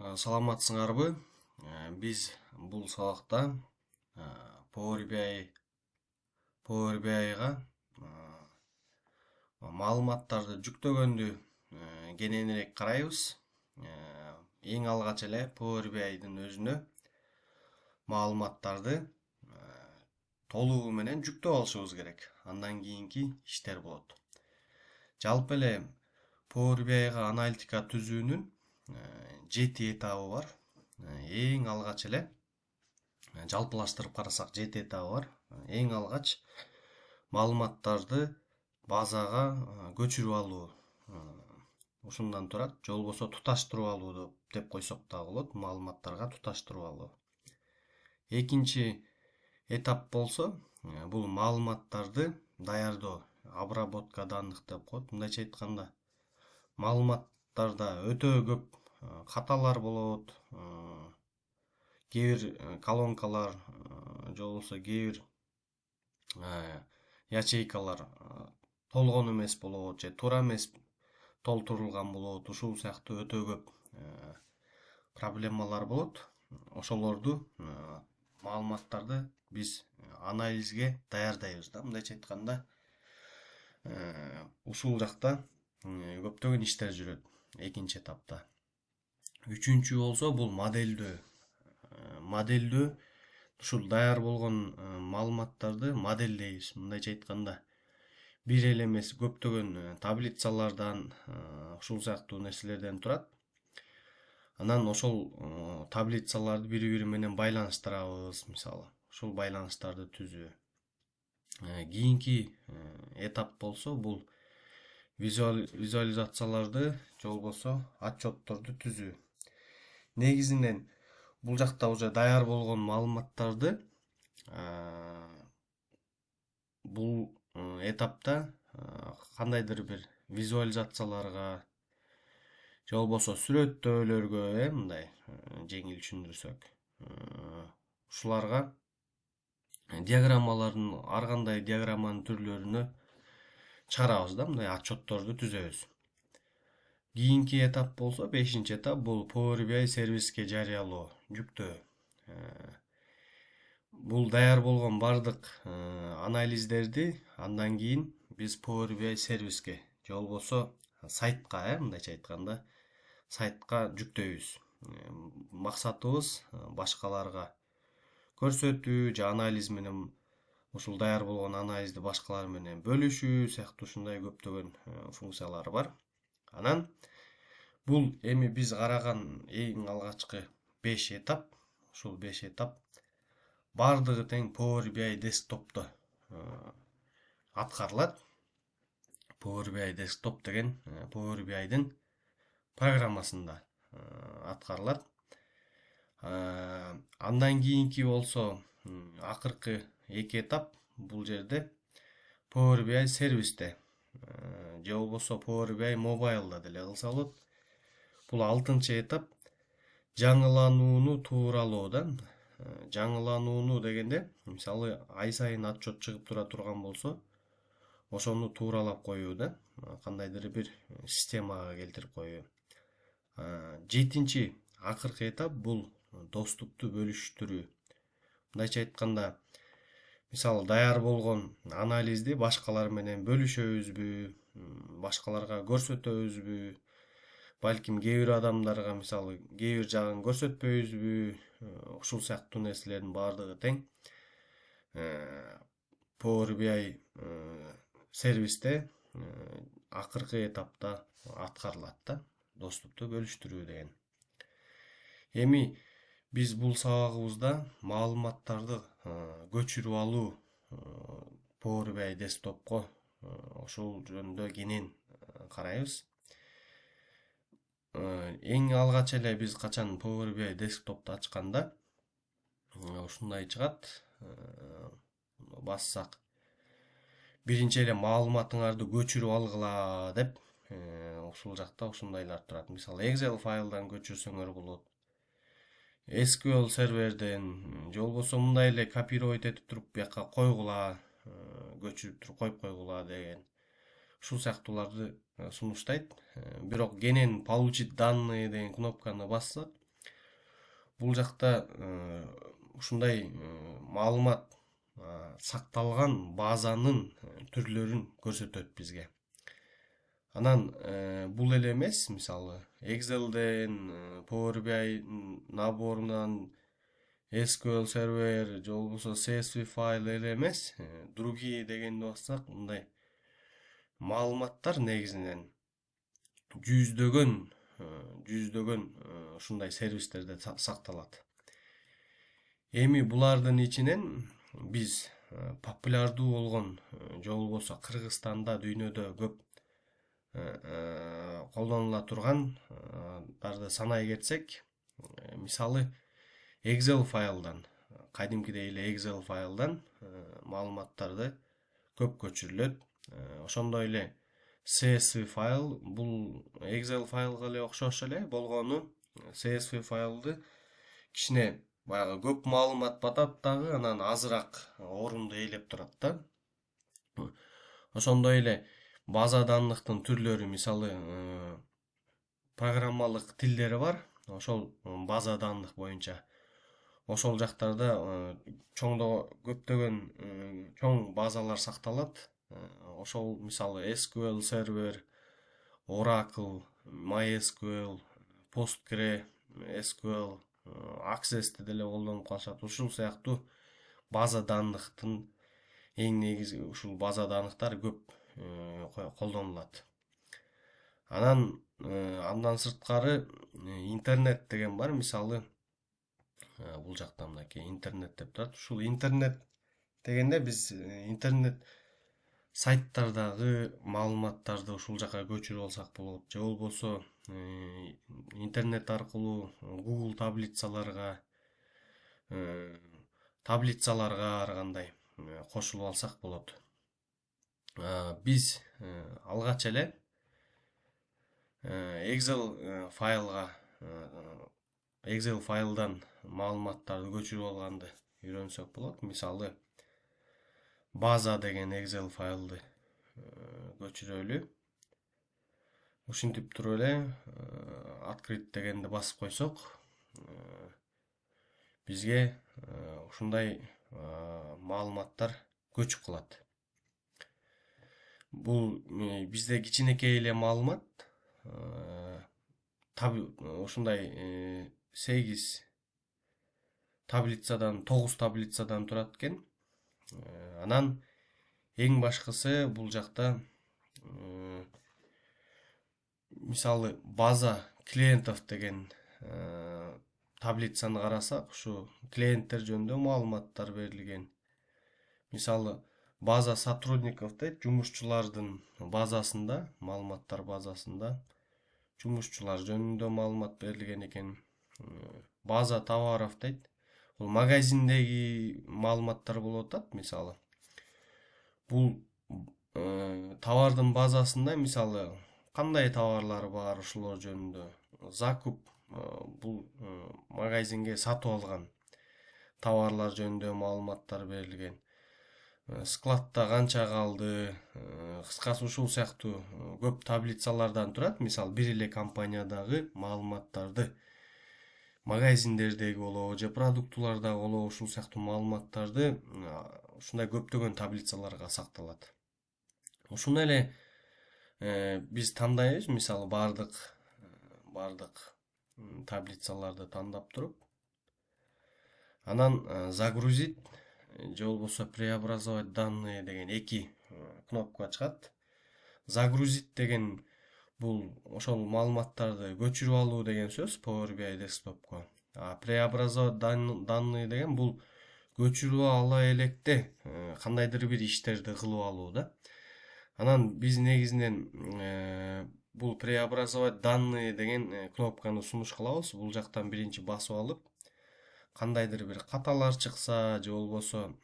Саламатсыңарбы? Биз бул сабакта Power BI'га маалыматтарды жүктөгөндү кененирээк карайбыз. Эң алгач эле Power BI'дин өзүнө маалыматтарды толугу менен жүктөп алышыбыз керек. Андан кийинки иштер болот. Жалпы эле Power BI'га аналитика түзүүнүн 7 этабы бар. Эң алгач эле жалпылаштырып карасак 7 этабы бар. Эң алгач маалыматтарды базага көчүрүп алуу. Ушундан турат, же болбосо туташтырып алуу деп койсок да болот, маалыматтарга туташтырып алуу. Экинчи этап болсо, бул маалыматтарды даярдоо, обработка данных деп коет. Мындайча айтканда, маалыматтарда өтө көп каталар болот, кээ бир колонкалар, же болбосо кээ бир ячейкалар толгон эмес болот, же туура эмес толтурулган болот. Ушул сыяктуу өтө көп проблемалар болот. Ошолорду маалыматтарды биз анализге даярдайбыз да. Мындайча айтканда, ушул жакта көптөгөн иштер жүрөт экинчи этапта. Үчүнчү болсо бул моделдөө. Моделдөө ушул даяр болгон маалыматтарды модельдейбиз. Мындайча айтканда, бир эле эмес көптөгөн таблицалардан, ушул сыяктуу нерселерден турат. Анан ошол таблицаларды бири-бири менен байланыштырабыз, мисалы. Ушул байланыштарды түзүү. Кийинки этап болсо бул визуализацияларды же болбосо отчетторду түзүү. Негизинен бул жакта уже даяр болгон маалыматтарды бул этапта кандайдыр бир визуализацияларга же болбосо сүрөттөөлөргө, мындай жеңил түшүндүрсөк, ушуларга диаграммалардын ар кандай диаграмманын түрлөрүнө чыгарабыз да, мындай отчетторду түзөбүз. Кийинки этап болсо, 5-чи этап бул Power BI сервиске жарыялоо, жүктөө. Бул даяр болгон бардык анализдерди андан кийин биз Power BI сервиске же болбосо сайтка, мындайча айтканда, сайтка жүктөйбүз. Максатыбыз башкаларга көрсөтүү же анализ менен ушул даяр болгон анализди башкалар менен бөлүшүү сыяктуу ушундай көптөгөн функциялары бар. Анан бул эми биз караган эң алгачкы 5 этап, ушул 5 этап бардыгы тең Power BI десктопто аткарылат. Power BI desktop деген Power BI'дин программасында аткарылат. Андан кийинки болсо акыркы 2 этап бул жерде Power BI сервисте же болбосо Power BI мобайлда деле кылса болот. Бул 6-чы этап жаңыланууну тууралоо. Жаңыланууну дегенде, мисалы, ай сайын отчет чыгып тура турган болсо, ошону тууралап коюу да, кандайдыр бир системага келтирип коюу. 7-чи акыркы этап бул доступту бөлүштүрүү. Мындайча айтканда, мисалы, даяр болгон анализди башкалар менен бөлүшөбүзбү, башкаларга көрсөтөбүзбү, балким кээ бир адамдарга, мисалы, кээ бир жагын көрсөтпөйбүзбү, ушул сыяктуу нерселердин бардыгы тең Power BI сервисте акыркы этапта аткарылат да, доступту бөлүштүрүү деген. Эми биз бул сабагыбызда маалыматтарды көчүрүп алуу Power BI десктопко ошол жөнүндө кенен карайбыз. Эң алгач эле биз качан Power BI десктопту ачканда ушундай чыгат. Бассак, биринчи эле маалыматыңарды көчүрүп алгыла деп ушул жакта ушундайлар турат. Мисалы, Excel файлдан көчүрсөңөр болот. SQL серверден же болбосо мындай эле копировать этип туруп бияка койгула, көчүрүп туруп коюп койгула деген. Ушул сыяктууларды сунуштайт. Бирок кенен получить данные деген кнопканы бассак, бул жакта ушундай маалымат сакталган базанын түрлөрүн көрсөтөт бизге. Анан бул эле эмес, мисалы Excel'ден, Power BI наборунан SQL сервер же болбосо CSV файл эле эмес, другие дегенди бассак, мындай маалыматтар негизинен жүздөгөн ушундай сервистерде сакталат. Эми булардын ичинен биз популярдуу болгон же болбосо Кыргызстанда дүйнөдө көп колдонула тургандарды санай кетсек, мисалы Excel файлдан, кадимкидей эле Excel файлдан маалыматтарды көп көчүрүлөт. Ошондой эле CSV файл, бул Excel файлга эле окшош эле болгону, CSV файлды кичине баягы көп маалымат батат дагы, анан азыраак орунду ээлеп турат да. Ошондой эле база данныктын түрлөрү, мисалы программалык тилдери бар. Ошол база данных боюнча ошол жактарда көптөгөн чоң базалар сакталат. Ошол мисалы SQL сервер, Oracle, MySQL, PostgreSQL, Access'ти деле колдонуп калышат. Ушул сыяктуу база данныктын эң негизги ушул база данныктар көп колдонулат. Андан сырткары интернет деген бар. Мисалы бул жакта мынакей интернет деп турат. Ушул интернет дегенде биз интернет сайттардагы маалыматтарды ушул жака көчүрүп алсак болот. Же болбосо интернет аркылуу Google таблицаларга ар кандай кошулуп алсак болот. Биз алгач эле Excel файлдан маалыматтарды көчүрүп алганды үйрөнсөк болот. Мисалы база деген Excel файлды көчүрөлү. Ушинтип туруп эле открыть дегенди басып койсок, бизге ушундай маалыматтар көчүп калат. Бул бизде кичинекей эле маалымат, ушундай 8 таблицадан, 9 таблицадан турат экен. Анан эң башкысы бул жакта мисалы база клиентов деген таблицаны карасак, ушу клиенттер жөнүндө маалыматтар берилген. Мисалы база сотрудников дейт, жумушчулардын базасында, маалыматтар базасында жумушчулар жөнүндө маалымат берилген экен. База товаров дейт, бул магазиндеги маалыматтар болуп атат. Мисалы бул товардын базасында, мисалы кандай товарлар бар, ушулор жөнүндө закуп, бул магазинге сатып алган товарлар жөнүндө маалыматтар берилген. Складта канча калды, кыскасы ушул сыяктуу көп таблицалардан турат. Мисалы бир эле компаниядагы маалыматтарды, магазиндердеги болобу же продуктулардагы болобу, ушул сыяктуу маалыматтарды ушундай көптөгөн таблицаларга сакталат. Ушуну эле биз тандайбыз. Мисалы бардык таблицаларды тандап туруп, анан загрузить же болбосо преобразовать данные деген эки кнопка чыгат. Загрузить деген бул ошол маалыматтарды көчүрүп алуу деген сөз Power BI десктопко. Преобразовать данные деген бул көчүрүп ала электе кандайдыр бир иштерди кылып алуу да. Анан биз негизинен бул преобразовать данные деген кнопканы сунуш кылабыз. Бул жактан биринчи басып алып, кандайдыр бир каталар чыкса же болбосо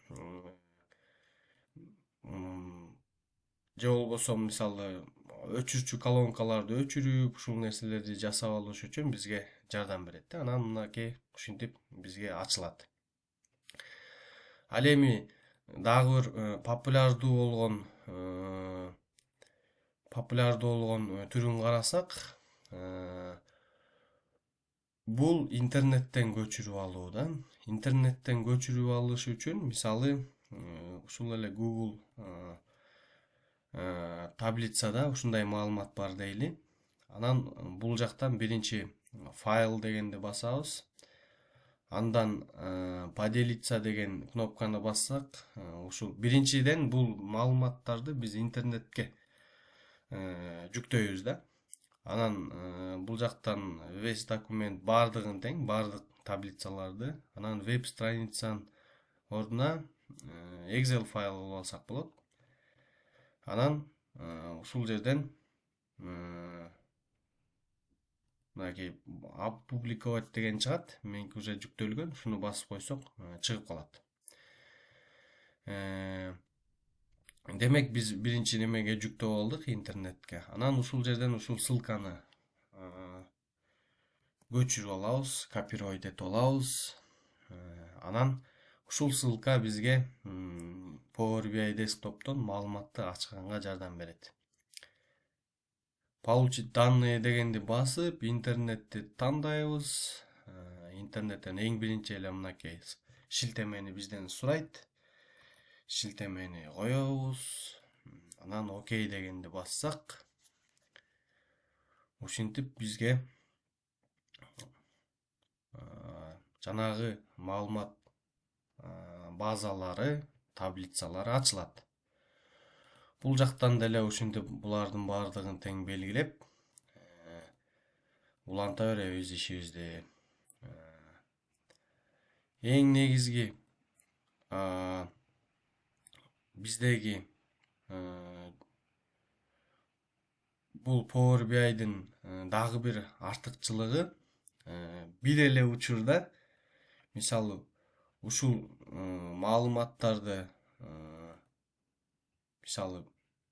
мисалы өчүрчү колонкаларды өчүрүп, ушул нерселерди жасап алыш үчүн бизге жардам берет. Анан мынакей ушинтип бизге ачылат. Ал эми дагы бир популярдуу болгон түрүн карасак, Бул интернеттен көчүрүп алуудан. Интернеттен көчүрүп алыш үчүн мисалы ушул эле Google таблицада ушундай маалымат бар дейли. Анан бул жактан биринчи файл дегенди басабыз. Андан поделиться деген кнопканы бассак, ушул биринчиден бул маалыматтарды биз интернетке жүктөйбүз да. Анан бул жактан весь документ бардыгын тең, бардык таблицаларды, анан веб страницанын ордуна Excel файл кылып алсак болот. Анан ушул жерден мынакей опубликовать деген чыгат. Меники уже жүктөлгөн. Ушуну басып койсок чыгып калат. Демек биз биринчи немеге жүктөп алдык интернетке. Анан ушул жерден ушул ссылканы көчүрүп алабыз, копировать этип алабыз. Анан ушул ссылка бизге Power BI десктоптон маалыматты ачканга жардам берет. Получить данные дегенди басып, интернетти тандайбыз. Интернеттен эң биринчи эле мынакей шилтемени бизден сурайт. Шилтемени коебуз. Анан окей дегенди бассак, ушинтип бизге жанагы маалымат базалары, таблицалары ачылат. Бул жактан деле ушинтип булардын бардыгын тең белгилеп, уланта беребиз ишибизди. Эң негизги биздеги бул Power BI'дин дагы бир артыкчылыгы бир эле учурда мисалы ушул маалыматтарды мисалы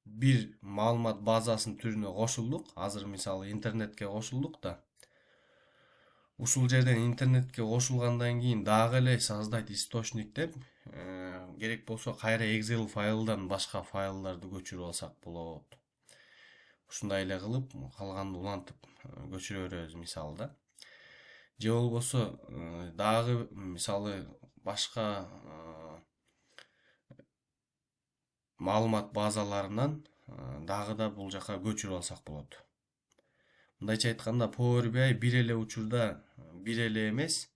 бир маалымат базасынын түрүнө кошулдук. Азыр мисалы интернетке кошулдук да. Ушул жерден интернетке кошулгандан кийин дагы эле создать источник деп керек болсо кайра Excel файлдан башка файлдарды көчүрүп алсак болот. Ушундай эле кылып калганды улантып көчүрө беребиз мисалы да. Же болбосо дагы мисалы башка маалымат базаларынан дагы да бул жака көчүрүп алсак болот. Мындайча айтканда Power BI бир эле учурда бир эле эмес,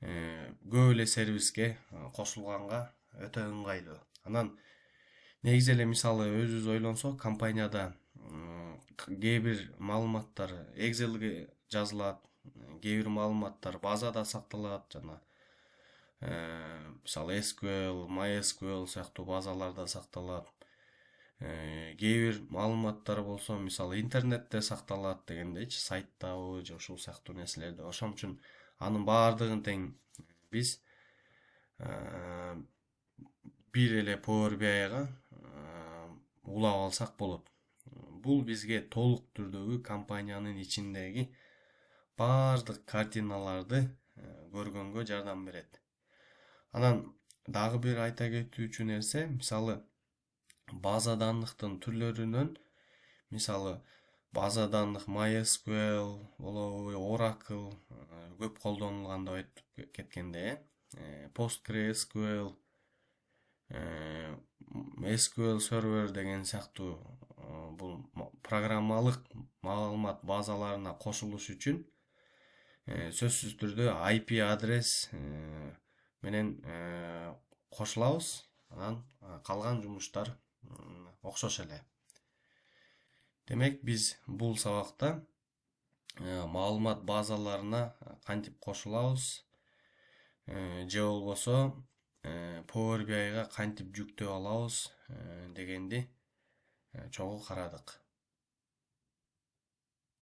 көп эле сервиске кошулганга өтө ыңгайлуу. Анан негизи эле мисалы өзүбүз ойлонсок, компанияда кээ бир маалыматтар Excel'ге жазылат, кээ бир маалыматтар базада сакталат, жана мисалы SQL, MySQL сыяктуу базаларда сакталат. Кээ бир маалыматтар болсо мисалы интернетте сакталат дегендейчи, сайттабы же ушул сыяктуу нерселерде. Ошон үчүн анын бардыгын тең биз бир эле Power BI'га улап алсак болот. Бул бизге толук түрдөгү компаниянын ичиндеги бардык картиналарды көргөнгө жардам берет. Анан дагы бир айта кетүүчү нерсе, мисалы база данныктын түрлөрүнөн мисалы база данных MySQL болобу, Oracle көп колдонулганда өтүп кеткенде, PostgreSQL, SQL Server деген сыяктуу бул программалык маалымат базаларына кошулуш үчүн сөзсүз түрдө IP адрес менен кошулабыз. Анан калган жумуштар окшош эле. Демек биз бул сабакта маалымат базаларына кантип кошулабыз, же болбосо Power BI'га кантип жүктөп алабыз дегенди чогуу карадык.